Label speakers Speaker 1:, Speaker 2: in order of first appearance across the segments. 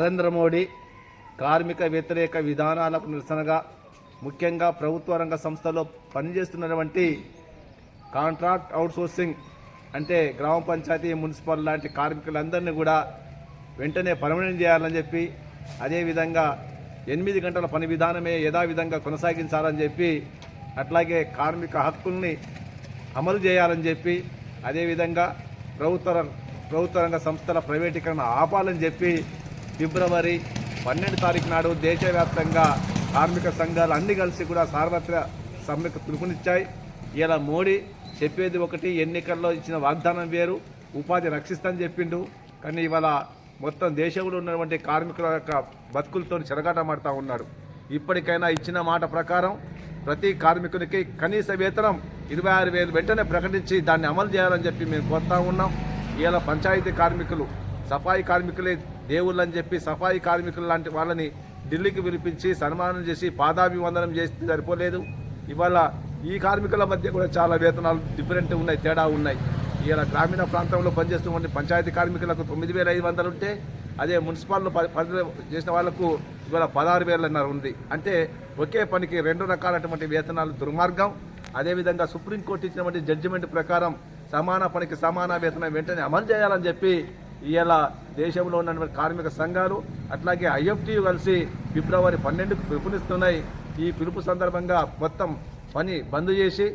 Speaker 1: నరేంద్ర మోడీ కార్మిక వ్యతిరేక విధానాలకు నిరసనగా ముఖ్యంగా ప్రభుత్వ రంగ సంస్థలో పనిచేస్తున్నటువంటి కాంట్రాక్ట్ అవుట్సోర్సింగ్ అంటే గ్రామ పంచాయతీ మున్సిపల్ లాంటి కార్మికులందరినీ కూడా వెంటనే పర్మనెంట్ చేయాలని చెప్పి అదేవిధంగా 8 గంటల పని విధానమే యథావిధంగా కొనసాగించాలని చెప్పి అట్లాగే కార్మిక హక్కుల్ని అమలు చేయాలని చెప్పి అదేవిధంగా ప్రభుత్వ రంగ సంస్థల ప్రైవేటీకరణ ఆపాలని చెప్పి ఫిబ్రవరి 12 తారీఖు నాడు దేశవ్యాప్తంగా కార్మిక సంఘాలు అన్ని కలిసి కూడా సార్వత్రిక సమ్మెకు పిలుపునిచ్చాయి. ఇలా మోడీ చెప్పేది ఒకటి, ఎన్నికల్లో ఇచ్చిన వాగ్దానం వేరు, ఉపాధి రక్షిస్తానని చెప్పిండు. కానీ ఇవాళ మొత్తం దేశంలో ఉన్నటువంటి కార్మికుల యొక్క బతుకులతో చెరగాటమాడుతూ ఉన్నాడు. ఇప్పటికైనా ఇచ్చిన మాట ప్రకారం ప్రతి కార్మికునికి కనీస వేతనం 26,000 వెంటనే ప్రకటించి దాన్ని అమలు చేయాలని చెప్పి మేము కోరుతా ఉన్నాం. ఇలా పంచాయతీ కార్మికులు సఫాయి కార్మికులే దేవుళ్ళని చెప్పి సఫాయి కార్మికులు లాంటి వాళ్ళని ఢిల్లీకి పిలిపించి సన్మానం చేసి పాదాభివందనం చేసి సరిపోలేదు. ఇవాళ ఈ కార్మికుల మధ్య కూడా చాలా వేతనాలు డిఫరెంట్ ఉన్నాయి, తేడా ఉన్నాయి. ఇలా గ్రామీణ ప్రాంతంలో పనిచేస్తున్న పంచాయతీ కార్మికులకు 9,500 ఉంటే అదే మున్సిపాల్లో చేసిన వాళ్లకు ఇవాళ 16,000 ఉంది. అంటే ఒకే పనికి 2 రకాలటువంటి వేతనాలు దుర్మార్గం. అదేవిధంగా సుప్రీంకోర్టు ఇచ్చినటువంటి జడ్జిమెంట్ ప్రకారం సమాన పనికి సమాన వేతనం వెంటనే అమలు చేయాలని చెప్పి ఇలా దేశంలో ఉన్నటువంటి కార్మిక సంఘాలు అట్లాగే IFTU కలిసి ఫిబ్రవరి 12కు పిలుపునిస్తున్నాయి. ఈ పిలుపు సందర్భంగా మొత్తం పని బంద్ చేసి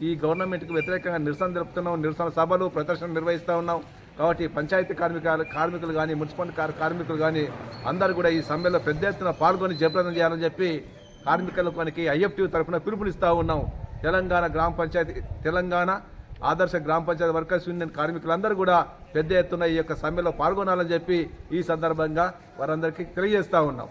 Speaker 1: ఈ గవర్నమెంట్కి వ్యతిరేకంగా నిరసన జరుపుతున్నాం. నిరసన సభలు ప్రదర్శనలు నిర్వహిస్తూ ఉన్నాం. కాబట్టి పంచాయతీ కార్మికులు కానీ మున్సిపల్ కార్మికులు కానీ అందరూ కూడా ఈ సమ్మెలో పెద్ద ఎత్తున పాల్గొని జయప్రదం చేయాలని చెప్పి కార్మికులకు IFTU తరఫున పిలుపునిస్తూ ఉన్నాం. తెలంగాణ ఆదర్శ గ్రామ పంచాయతీ వర్కర్స్ యూనియన్ కార్మికులందరూ కూడా పెద్ద ఎత్తున ఈ యొక్క సమ్మెలో పాల్గొనాలని చెప్పి ఈ సందర్భంగా వారందరికీ తెలియజేస్తూ ఉన్నాం.